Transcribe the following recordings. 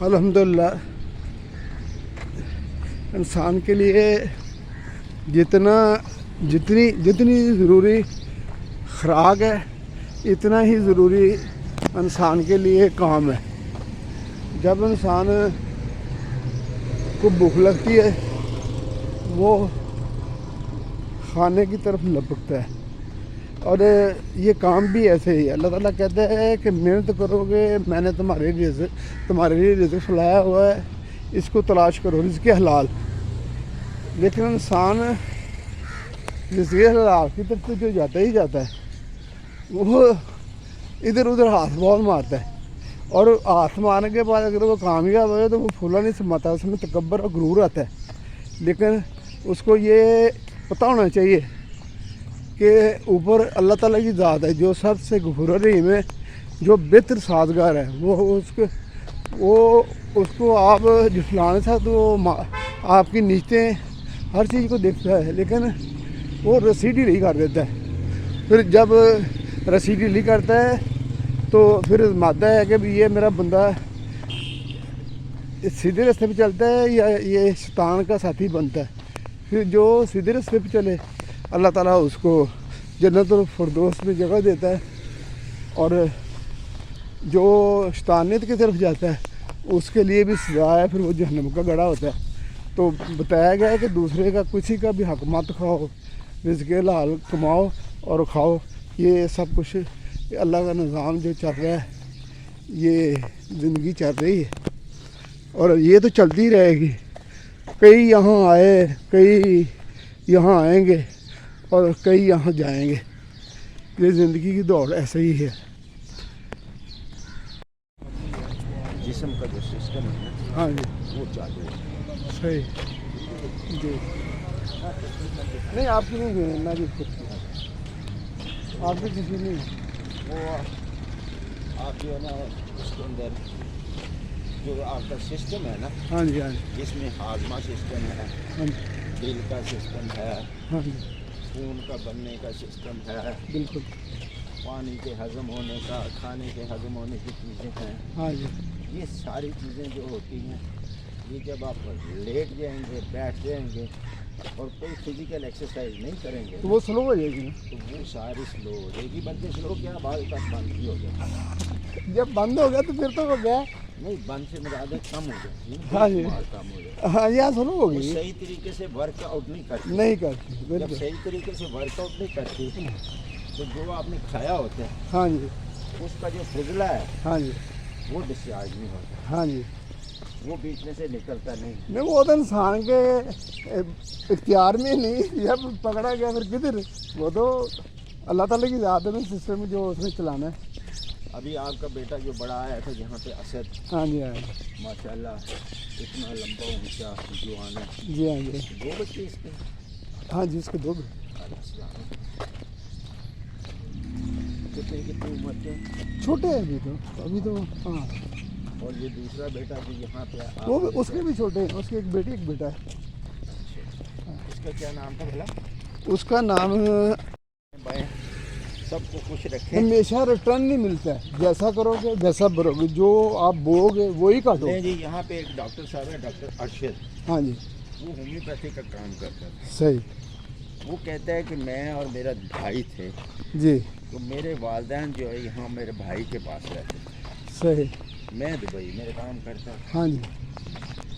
الحمدللہ انسان کے لیے جتنی ضروری خوراک ہے اتنا ہی ضروری انسان کے لیے کام ہے. جب انسان کو بھوک لگتی ہے وہ کھانے کی طرف لپکتا ہے. اور یہ کام بھی ایسے ہی ہے. اللہ تعالیٰ کہتا ہے کہ محنت کرو گے میں نے تمہارے لیے رزق پھیلایا ہوا ہے, اس کو تلاش کرو رزق حلال. لیکن انسان رزق حلال کی طرف جو جاتا ہی جاتا ہے وہ ادھر ادھر ہاتھ بہت مارتا ہے, اور ہاتھ مارنے کے بعد اگر وہ کامیاب ہو تو وہ پھولا نہیں سماتا, اس میں تکبر اور غرور آتا ہے. لیکن اس کو یہ پتہ ہونا چاہیے کہ اوپر اللہ تعالیٰ کی ذات ہے جو سب سے غفور رحیم ہے, جو بہتر سازگار ہے. وہ اس کو آپ جھٹلانے سے تو وہ آپ کی نیچیں ہر چیز کو دیکھتا ہے, لیکن وہ رسی ڈھیلی کر دیتا ہے. پھر جب رسی ڈھیلی کرتا ہے تو پھر مانتا ہے کہ بھی یہ میرا بندہ سیدھے راستے پہ چلتا ہے یا یہ شیطان کا ساتھی بنتا ہے. پھر جو سیدھے راستے پہ چلے اللہ تعالیٰ اس کو جنت الفردوس میں جگہ دیتا ہے, اور جو شیطانیت کی طرف جاتا ہے اس کے لیے بھی سزا ہے, پھر وہ جہنم کا گڑھا ہوتا ہے. تو بتایا گیا ہے کہ دوسرے کا کسی کا بھی حق مت کھاؤ, رزق حلال کماؤ اور کھاؤ. یہ سب کچھ اللہ کا نظام جو چل رہا ہے, یہ زندگی چل رہی ہے اور یہ تو چلتی رہے گی. کئی یہاں آئے, کئی یہاں آئیں گے اور کئی یہاں جائیں گے. یہ زندگی کی دوڑ ایسے ہی ہے. جسم کا جو سسٹم ہے ہاں جی وہ چالو ہے. صحیح جی. نہیں آپ کی نہیں ہے, میں بھی خود کی آپ کی کسی نہیں ہے. وہ آپ جو ہے نا اس کے اندر جو آپ کا سسٹم ہے نا, ہاں جی ہاں جی جس میں ہاضمہ سسٹم ہے, ہاں جی دل کا سسٹم ہے, ہاں جی خون کا بننے کا سسٹم ہے, بالکل. پانی کے ہضم ہونے کا, کھانے کے ہضم ہونے کی چیزیں ہیں. ہاں جی یہ ساری چیزیں جو ہوتی ہیں یہ جب آپ لیٹ جائیں گے, بیٹھ جائیں گے اور کوئی فزیکل ایکسرسائز نہیں کریں گے تو وہ سلو ہو جائے گی. تو وہ ساری سلو ہو جائے گی. بلکہ سلو کیا بعض تک بند بھی ہو جائے. جب بند ہو گیا تو پھر تو ہو گیا. نہیں, بند سے مراد ہے کم ہو جائے. ہاں جی کم ہو جائے. ہاں یہ سلو ہو وہ گئی. صحیح طریقے سے ورک آؤٹ نہیں کرتی. نہیں کرتی جب بالکل. صحیح طریقے سے ورک آؤٹ نہیں کرتی تو جو آپ نے کھایا ہوتا ہے ہاں جی اس کا جو فضلہ ہے ہاں جی وہ ڈسچارج نہیں ہوتا, ہاں جی. وہ بیچ میں سے نکلتا نہیں. نہیں وہ تو انسان کے اختیار میں نہیں, جب پکڑا گیا پھر کدھر. وہ تو اللہ تعالیٰ کی ذات ہے نا, سسٹم جو اس نے چلانا ہے. ابھی آپ کا بیٹا جو بڑا آیا تھا یہاں پہ اسد, ہاں جی ہاں جی ماشاء اللہ اتنا لمبا اونچا جوان ہے. جی ہاں جی 2 بچے اس کے. ہاں جی اس کے 2 کتنی عمر کے چھوٹے ہیں ابھی تو ہاں. اور یہ دوسرا بیٹا جو یہاں پہ وہ بھی اس کے بھی چھوٹے ہیں, اس کی ایک بیٹی ایک بیٹا ہے. اس کا کیا نام تھا بھلا؟ اس کا نام سب کو خوش رکھے. ہمیشہ ریٹرن نہیں ملتا ہے, جیسا کرو گے ویسا بھرو گے, جو آپ بو گے وہی کاٹو. نہیں جی, یہاں پہ ایک ڈاکٹر صاحب ہے, ڈاکٹر ارشد. ہاں جی وہ ہومیوپیتھی کا کام کرتا ہے. صحیح. وہ کہتا ہے کہ میں اور میرا بھائی تھے جی تو میرے والدین جو ہے یہاں میرے بھائی کے پاس رہتے تھے. صحیح. میں دبئی میں کام کرتا تھا. ہاں جی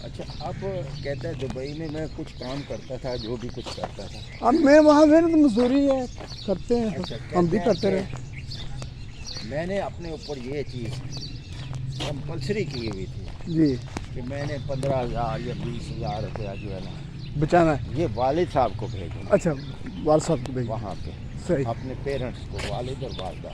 اچھا, اب کہتا ہے دبئی میں میں کچھ کام کرتا تھا, جو بھی کچھ کرتا تھا. اب میں وہاں محنت مزدوری ہے کرتے ہیں, اچھا, ہم بھی کہتے کرتے ہیں رہے. کہ میں نے اپنے اوپر یہ چیز کمپلسری کی ہوئی تھی جی کہ میں نے 15,000 یا 20,000 روپیہ جو ہے نا بچانا ہے. یہ والد صاحب کو بھیجوں. اچھا والد صاحب کو بھیجو. وہاں پہ صحیح اپنے پیرنٹس کو, والد اور والدہ.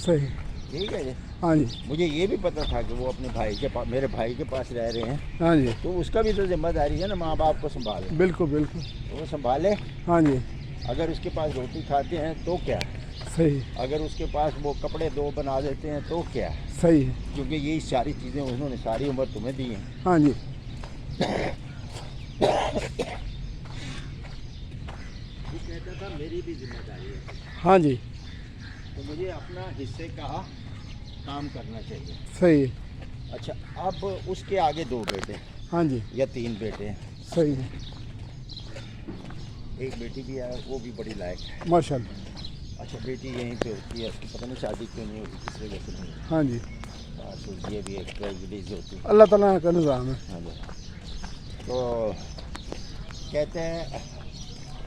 صحیح. ٹھیک ہے جی. ہاں جی مجھے یہ بھی پتہ تھا کہ وہ اپنے بھائی کے پاس, میرے بھائی کے پاس رہ رہے ہیں, ہاں جی تو اس کا بھی تو ذمہ داری ہے نا ماں باپ کو سنبھالے. بالکل بالکل. وہ سنبھالے. ہاں جی اگر اس کے پاس روٹی کھاتے ہیں تو کیا, صحیح. اگر اس کے پاس وہ کپڑے 2 بنا دیتے ہیں تو کیا, صحیح ہے. کیونکہ یہی ساری چیزیں انہوں نے ساری عمر تمہیں دی ہیں. ہاں جی وہ کہتا تھا میری بھی ذمہ داری ہے, ہاں جی تو مجھے اپنا حصے کا کام کرنا چاہیے. صحیح. اچھا اب اس کے آگے 2 بیٹے ہاں جی یا 3 بیٹے ہیں؟ صحیح ہے ایک بیٹی بھی ہے وہ بھی بڑی لائق ہے. ماشاء اللہ. اچھا بیٹی یہیں پہ ہوتی ہے اس کی پتہ نہیں شادی کیوں نہیں ہوتی کس وجہ سے نہیں ہوتی. ہاں جی بس یہ بھی ایک ٹریجڈیز ہوتی ہے. اللہ تعالیٰ کا نظام ہے. ہاں جی. تو کہتے ہیں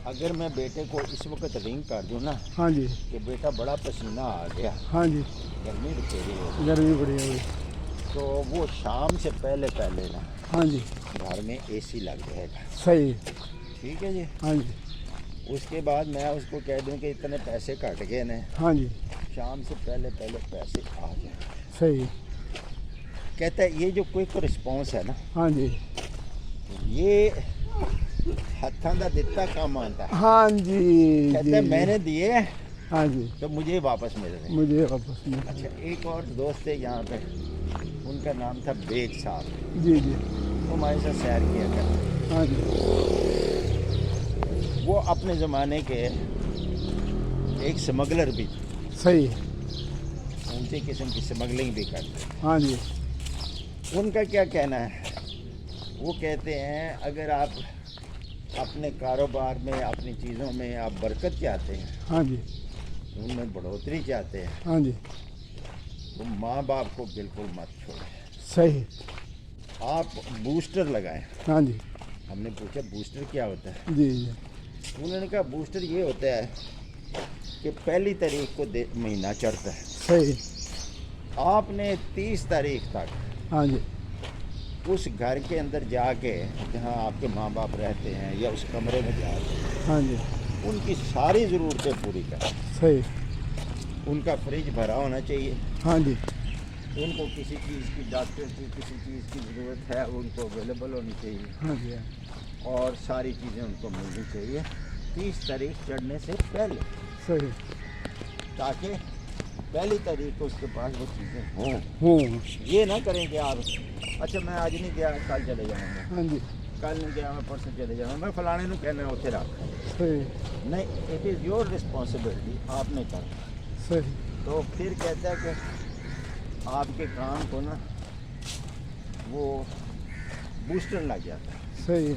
اگر میں بیٹے کو اس وقت رنگ کر دوں نا ہاں جی کہ بیٹا بڑا پسینہ آ گیا ہاں جی گرمی بتھیری ہے گرمی بڑی ہے. تو وہ شام سے پہلے نا ہاں جی گھر میں اے سی لگ جائے گا. صحیح. ٹھیک ہے جی. ہاں جی اس کے بعد میں اس کو کہہ دوں کہ اتنے پیسے کٹ گئے نا ہاں جی شام سے پہلے پیسے آ جائیں. صحیح. کہتا ہے یہ جو کوئک رسپانس ہے نا ہاں جی یہ ہاتھوں کا دتا کام آتا ہے. ہاں جی کہتا ہے میں نے دیے ہاں جی تو مجھے واپس مل رہے ہیں. مجھے واپس مل. اچھا ایک اور دوست ہے یہاں پہ ان کا نام تھا بیگ صاحب. جی جی وہ ہمارے ساتھ سیر کیا کرتے. ہاں جی وہ اپنے زمانے کے ایک سمگلر بھی تھے. صحیح. اونچے قسم کی سمگلنگ بھی کرتے. ہاں جی ان کا کیا کہنا ہے وہ کہتے ہیں اگر آپ اپنے کاروبار میں اپنی چیزوں میں آپ برکت چاہتے ہیں ہاں جی ان میں بڑھوتری چاہتے ہیں ہاں جی تو ماں باپ کو بالکل مت چھوڑیں. صحیح. آپ بوسٹر لگائیں. ہاں جی ہم نے پوچھا بوسٹر کیا ہوتا ہے. جی جی انہوں نے کہا بوسٹر یہ ہوتا ہے کہ 1 تاریخ کو مہینہ چڑھتا ہے. صحیح. آپ نے 30 تاریخ تک ہاں جی اس گھر کے اندر جا کے جہاں آپ کے ماں باپ رہتے ہیں یا اس کمرے میں جا کے ہاں جی ان کی ساری ضرورتیں پوری کریں. صحیح. ان کا فریج بھرا ہونا چاہیے. ہاں جی ان کو کسی چیز کی ڈاکٹر کی کسی چیز کی ضرورت ہے ان کو اویلیبل ہونی چاہیے ہاں جی اور ساری چیزیں ان کو ملنی چاہیے 30 تاریخ چڑھنے سے پہلے صحیح. تاکہ 1 تاریخ کو اس کے پاس وہ چیزیں ہوں. ہوں. یہ نہ کریں کہ آپ اچھا میں آج نہیں گیا کل چلے جاؤں گا. ہاں جی کل نہیں گیا میں پرسوں چلے جاؤں میں فلانے کو کہنا اتنے رکھ. صحیح. نہیں اٹ از یور رسپانسبلٹی آپ نے کرنا. صحیح. تو پھر کہتا ہے کہ آپ کے کام کو نا وہ بوسٹر لگ جاتا ہے. صحیح.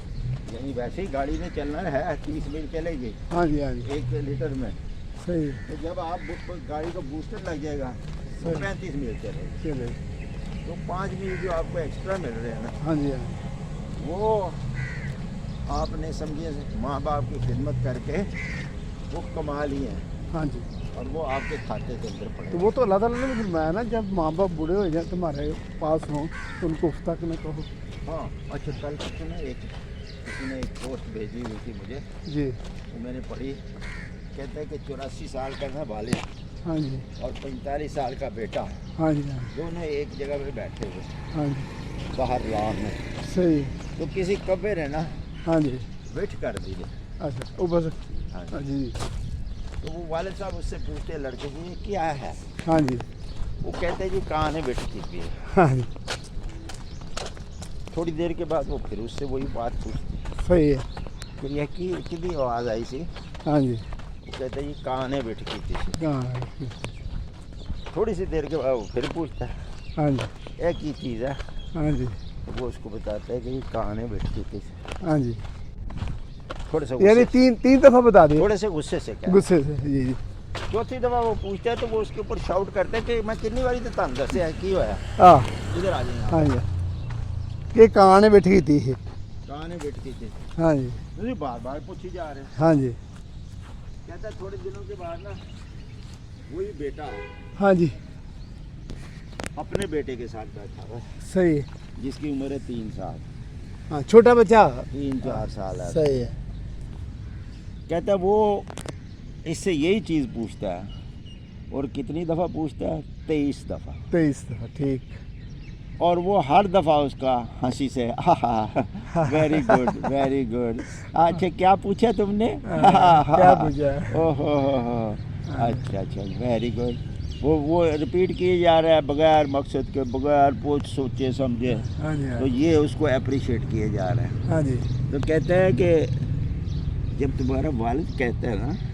یعنی ویسے ہی گاڑی میں چلنا ہے 30 میل چلے گی ہاں جی ہاں جی 1 لیٹر میں. صحیح. تو جب آپ گاڑی کو بوسٹر لگ جائے گا تو 35 میل چلے گی. چلے. تو 5 میل جو آپ کو ایکسٹرا مل رہے ہیں نا ہاں جی ہاں وہ آپ نے سمجھیے ماں باپ کی خدمت کر کے وہ کما لیے ہیں ہاں جی. اور وہ آپ کے کھاتے کے اندر پڑے. تو وہ تو اللہ تعالیٰ نے بھی فرمایا نا جب ماں باپ بوڑھے ہو جائیں تمہارے پاس ہوں تو ان کو اف تک نہ کہو. ہاں اچھا کل کسی نے ایک پوسٹ بھیجی ہوئی تھی مجھے جی وہ میں نے پڑھی. کہتا ہے کہ 84 سال کا نا والد ہاں جی اور 45 سال کا بیٹا ہاں جی ہاں دونوں ایک جگہ پہ بیٹھے ہوئے ہاں جی باہر لان میں. صحیح. تو کسی کبے نے نا ہاں جی وٹ کر دی. اچھا اوپر سے. ہاں ہاں جی تو وہ والد صاحب اس سے پوچھتے ہیں لڑکے کو یہ کیا ہے. ہاں جی وہ کہتے ہیں جی کہاں نے وٹ کی تھی. ہاں جی تھوڑی دیر کے بعد وہ پھر اس سے وہی بات پوچھتی صحیح ہے. کہ یہ کتنی آواز آئی سی. ہاں جی وہ کہتے ہیں جی کہاں نے وٹ کی تھی. ہاں تھوڑی سی دیر کے بعد وہ پھر پوچھتا ہے ہاں جی ایک ہی چیز ہے. ہاں جی وہ اس کو بتاتا ہے کہ یہ کہاں نے وٹ کی تھی. ہاں جی تھوڑے سے یعنی تین دفعہ بتا دیں تھوڑے سے غصے سے کہہ. غصے سے. جی جی چوتھی دفعہ وہ پوچھتا ہے تو وہ اس کے اوپر شاؤٹ کرتا ہے کہ میں کتنی باری تو تنگ دسے ہے کی ہوا ہاں ادھر آ جائیں. ہاں جی کہ کہاں نے بیٹھی تھی. کہاں نے وٹ کی تھی. ہاں جی تجھے بار بار پوچھی جا رہے ہیں. ہاں جی کہتا ہے تھوڑے دنوں کے بعد نا وہی بیٹا ہاں جی اپنے بیٹے کے ساتھ بیٹھا ہوا صحیح. جس کی عمر ہے 3 سال ہاں چھوٹا بچہ 3-4 سال ہے. صحیح ہے. کہتا ہے وہ اس سے یہی چیز پوچھتا ہے اور کتنی دفعہ پوچھتا ہے 23 دفعہ. 23 دفعہ. ٹھیک. اور وہ ہر دفعہ اس کا ہنسی سے ویری گڈ ویری گڈ. اچھا کیا پوچھا تم نے. کیا پوچھا. او ہو اچھا اچھا ویری گڈ. وہ رپیٹ کیے جا رہا ہے بغیر مقصد کے بغیر پوچھ سوچے سمجھے. ہاں جی تو یہ اس کو اپریشیٹ کیے جا رہے ہیں. ہاں جی تو کہتا ہے کہ جب تمہارا والد کہتا ہے نا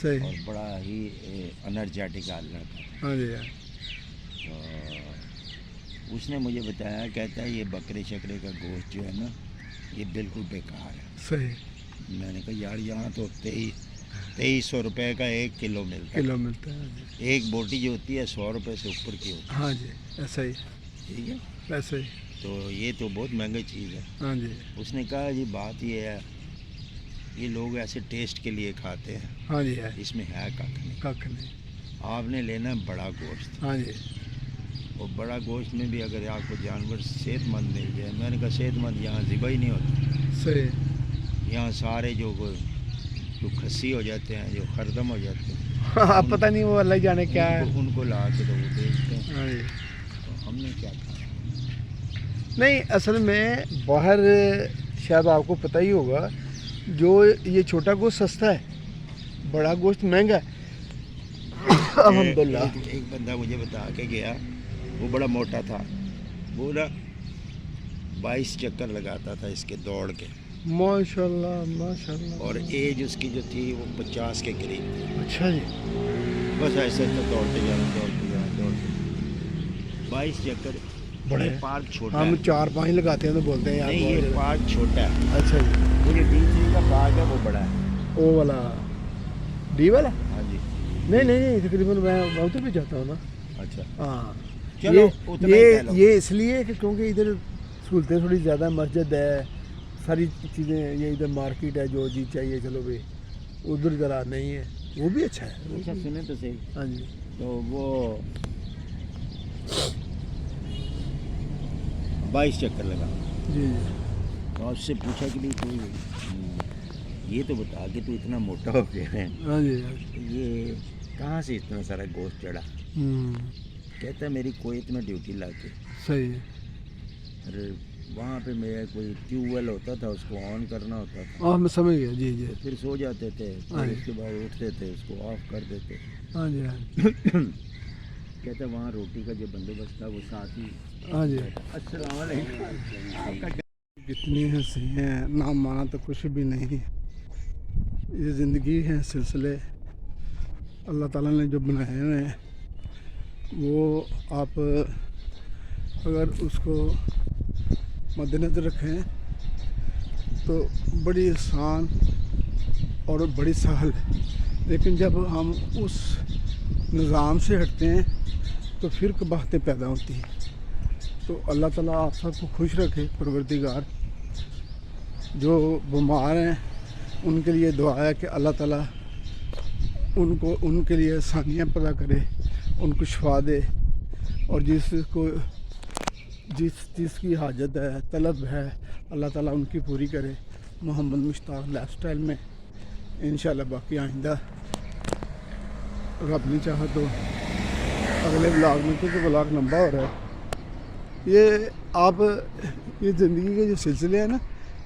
صحیح. اور بڑا ہی انرجیٹک آدمی تھا. ہاں جی. تو اس نے مجھے بتایا, کہتا ہے یہ بکرے شکرے کا گوشت جو ہے نا یہ بالکل بیکار ہے. صحیح. میں نے کہا یار یہاں تو 2300 روپے کا 1 کلو ملتا ہے. کلو ملتا ہے. ہاں جی. ایک بوٹی جو ہوتی ہے 100 روپے سے اوپر کی ہوتی ہاں جی ایسا ہی. ہے. ٹھیک ہے, ایسا ہی. تو یہ تو بہت مہنگی چیز ہے. ہاں جی. اس نے کہا جی بات یہ ہے یہ لوگ ایسے ٹیسٹ کے لیے کھاتے ہیں, ہاں جی ہے. اس میں ہے کھ نہیں. کھ نہیں. آپ نے لینا ہے بڑا گوشت. ہاں جی. اور بڑا گوشت میں بھی اگر آپ کو جانور صحت مند مل جائے, میں نے کہا صحت مند یہاں ذبح ہی نہیں ہوتا. صحیح. یہاں سارے جو کھسی ہو جاتے ہیں, جو خردم ہو جاتے ہیں, آپ پتہ نہیں وہ اللہ جانے کیا ہے. ان کو لا کے تو وہ بیچتے ہیں. ہاں جی. تو ہم نے کیا کھایا. نہیں اصل میں باہر شاید آپ کو پتہ ہی ہوگا جو یہ چھوٹا گوشت سستا ہے, بڑا گوشت مہنگا ہے. الحمدللہ. ایک بندہ مجھے بتا کے گیا, وہ بڑا موٹا تھا, وہ نا 22 چکر لگاتا تھا اس کے دوڑ کے. ماشاء اللہ ماشاء اللہ. اور ایج اس کی جو تھی وہ 50 کے قریب تھی. اچھا جی. بس ایسے تو دوڑتے جانا 22 چکر. بڑے یہ پارک چھوٹا ہم ہے. 4-5 لگاتے ہیں تو بولتے ہیں یار نہیں یہ پارک چھوٹا ہے. اچھا جی. وہ جو ڈی کا پارک ہے وہ بڑا ہے. او والا ڈی والا. ہاں جی. نہیں تقریباً میں ادھر بھی جاتا ہوں نا. اچھا ہاں. چلو اتنا ہی کہہ لو. یہ اس لیے کہ کیونکہ ادھر سہولتیں تھوڑی زیادہ, مسجد ہے, ساری چیزیں, یہ ادھر مارکیٹ ہے, جو چیز چاہیے چلو بھائی. ادھر ذرا نہیں ہے, وہ بھی اچھا ہے. اچھا سنیں تو صحیح. ہاں جی. تو وہ 22 چکر لگا. جی. تو اس سے پوچھا کہ بھائی تو یہ تو بتا کہ تو اتنا موٹا ہو گیا ہے, ہاں جی. یہ کہاں سے اتنا سارا گوشت چڑھا. کہتا ہے میری کویت میں ڈیوٹی لا کے. صحیح. ارے وہاں پہ میرا کوئی ٹیوب ویل ہوتا تھا, اس کو آن کرنا ہوتا تھا. ہاں میں سمجھ گیا. جی. پھر سو جاتے تھے, پھر اس کے بعد اٹھتے تھے, اس کو آف کر دیتے. ہاں جی. کہتا ہے وہاں روٹی کا جو بندوبست تھا وہ ساتھ ہی. ہاں جی. السلام علیکم. کتنی ہنسی ہیں, نہ مانا تو کچھ بھی نہیں. یہ زندگی ہے, سلسلے اللہ تعالیٰ نے جو بنائے ہوئے ہیں وہ آپ اگر اس کو مد نظر رکھیں تو بڑی آسان اور بڑی سہل ہے. لیکن جب ہم اس نظام سے ہٹتے ہیں تو پھر قباحتیں پیدا ہوتی ہیں. تو اللہ تعالیٰ آپ سب کو خوش رکھے. پروردگار جو بیمار ہیں ان کے لیے دعا ہے کہ اللہ تعالیٰ ان کے لیے آسانیاں پیدا کرے, ان کو شفا دے, اور جس کی حاجت ہے, طلب ہے, اللہ تعالیٰ ان کی پوری کرے. محمد مشتاق لائف سٹائل میں انشاءاللہ باقی آئندہ رب نے چاہا تو اگلے بلاگ میں, کیونکہ بلاگ لمبا ہو رہا ہے. یہ زندگی کے جو سلسلے ہیں نا,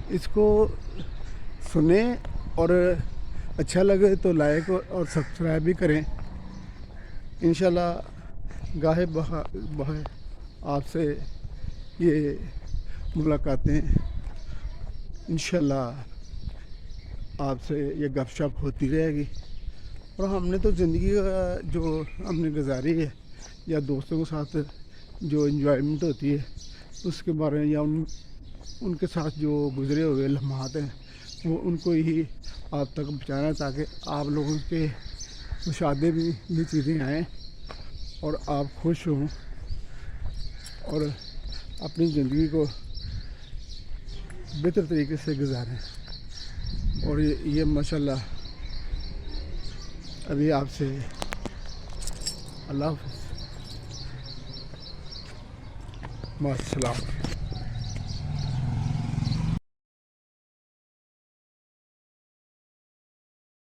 اس کو سنیں اور اچھا لگے تو لائک اور سبسکرائب بھی کریں. انشاءاللہ گاہے بہائے آپ سے یہ ملاقاتیں, انشاءاللہ آپ سے یہ گپ شپ ہوتی رہے گی. اور ہم نے تو زندگی جو ہم نے گزاری ہے یا دوستوں کے ساتھ جو انجوائمنٹ ہوتی ہے اس کے بارے میں, یا ان کے ساتھ جو گزرے ہوئے لمحات ہیں وہ ان کو ہی آپ تک پہنچانا, تاکہ آپ لوگوں کے مشاہدے بھی یہ چیزیں آئیں اور آپ خوش ہوں اور اپنی زندگی کو بہتر طریقے سے گزاریں. اور یہ ماشاءاللہ ابھی آپ سے اللہ حافظ. السلام.